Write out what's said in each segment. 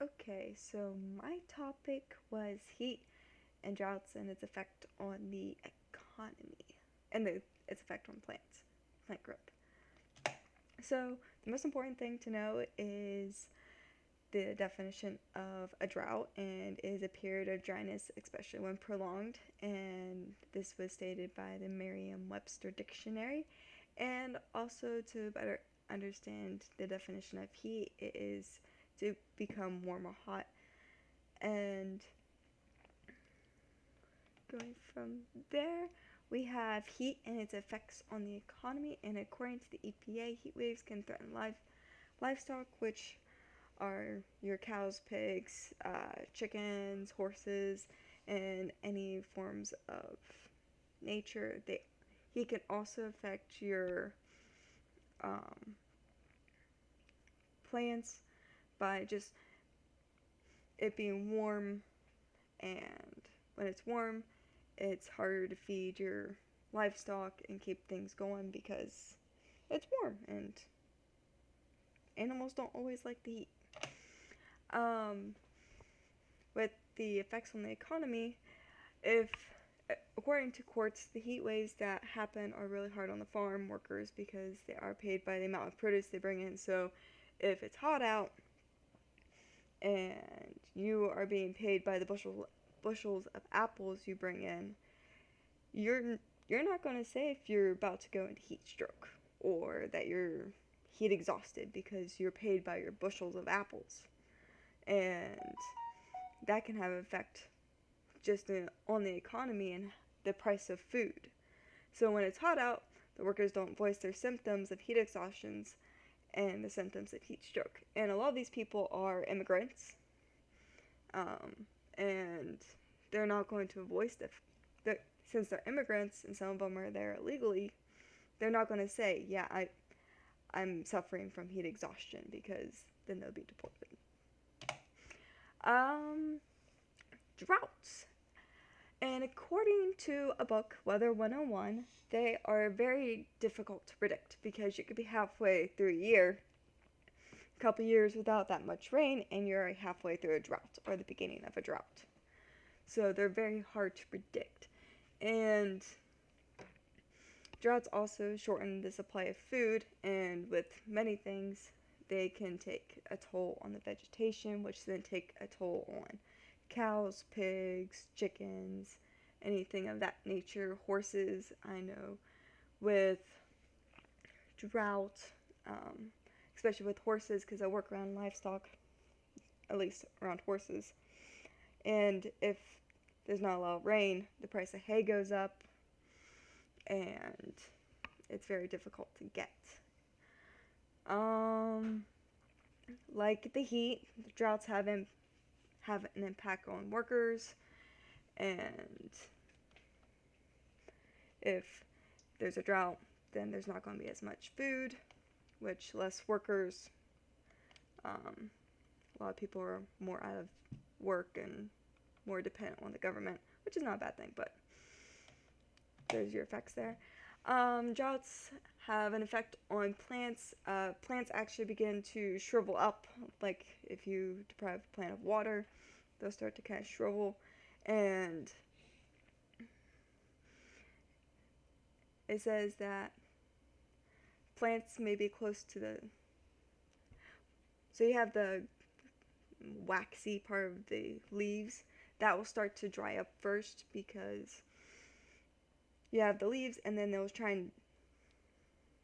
Okay, so my topic was heat and droughts and its effect on the economy and its effect on plant growth. So, the most important thing to know is the definition of a drought and is a period of dryness, especially when prolonged. And this was stated by the Merriam-Webster Dictionary. And also, to better understand the definition of heat, it is to become warm or hot. And going from there, we have heat and its effects on the economy. And according to the EPA, heat waves can threaten livestock, which are your cows, pigs, chickens, horses, and any forms of nature. He can also affect your um, plants by just it being warm, and when it's warm, it's harder to feed your livestock and keep things going because it's warm, and animals don't always like the heat. Um, with the effects on the economy, if according to courts, the heat waves that happen are really hard on the farm workers because they are paid by the amount of produce they bring in. So if it's hot out and you are being paid by the bushels of apples you bring in, you're you're not going to say if you're about to go into heat stroke or that you're heat exhausted because you're paid by your bushels of apples. And that can have an effect just on the economy and the price of food. So when it's hot out, the workers don't voice their symptoms of heat exhaustions and the symptoms of heat stroke. And a lot of these people are immigrants, and they're not going to voice since they're immigrants and some of them are there illegally. They're not going to say, "Yeah, I'm suffering from heat exhaustion," because then they'll be deported. Um, Droughts. And according to a book, Weather 101, they are very difficult to predict because you could be halfway through a year, a couple years without that much rain, and you're halfway through a drought or the beginning of a drought. So they're very hard to predict. And droughts also shorten the supply of food, and with many things, they can take a toll on the vegetation, which then take a toll on cows, pigs, chickens, anything of that nature. Horses, I know, with drought, um, especially with horses, because I work around livestock, at least around horses. And if there's not a lot of rain, the price of hay goes up, and it's very difficult to get. Um, like the heat, the droughts have an impact on workers, and if there's a drought, then there's not going to be as much food, which less workers. A lot of people are more out of work and more dependent on the government, which is not a bad thing, but there's your effects there. Droughts have an effect on plants. Plants actually begin to shrivel up, like if you deprive a plant of water, they'll start to kind of shrivel, and it says that plants may be close to the. So you have the waxy part of the leaves that will start to dry up first because you have the leaves, and then they'll try and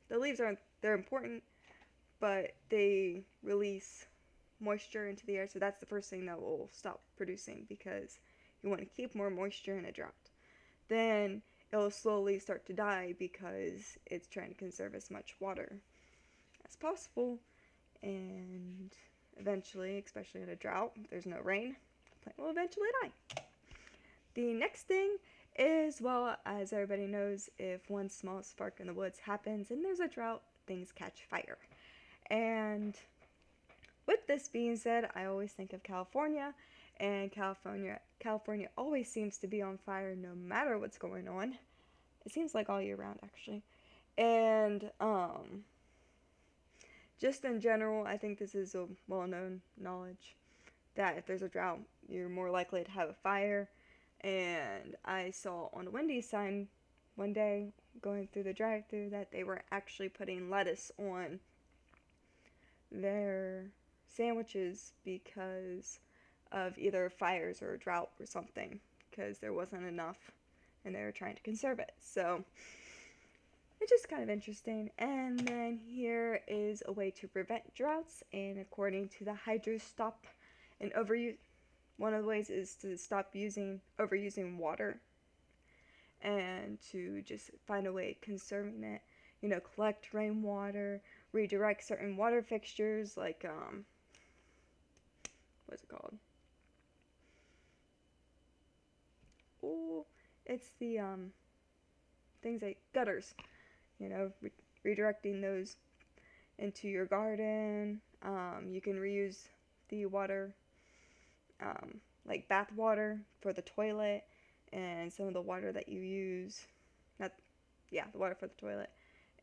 the leaves aren't they're important, but they release moisture into the air, so that's the first thing that will stop producing because you want to keep more moisture in a drought. Then it'll slowly start to die because it's trying to conserve as much water as possible, and eventually, especially in a drought, if there's no rain, the plant will eventually die. The next thing is, well, as everybody knows, if one small spark in the woods happens and there's a drought, things catch fire. And with this being said, I always think of California, and California always seems to be on fire no matter what's going on. It seems like all year round, actually. And just in general, I think this is a well-known knowledge that if there's a drought, you're more likely to have a fire. And I saw on a Wendy's sign one day going through the drive-through that they were actually putting lettuce on their sandwiches because of either fires or a drought or something, because there wasn't enough and they were trying to conserve it. So it's just kind of interesting. And then here is a way to prevent droughts, and according to the Hydro Stop and Overuse, one of the ways is to stop overusing water and to just find a way of conserving it. You know, collect rainwater, redirect certain water fixtures like what's it called? Oh, it's the things like gutters. You know, redirecting those into your garden. You can reuse the water, like bath water for the toilet, and some of the water that you use. Not, yeah, the water for the toilet,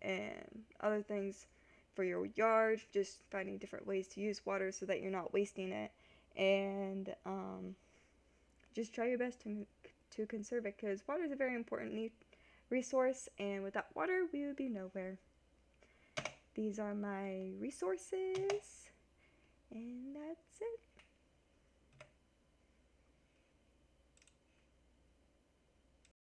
and other things for your yard. Just finding different ways to use water so that you're not wasting it, and just try your best to conserve it, because water is a very important resource, and without water, we would be nowhere. These are my resources, and that's it.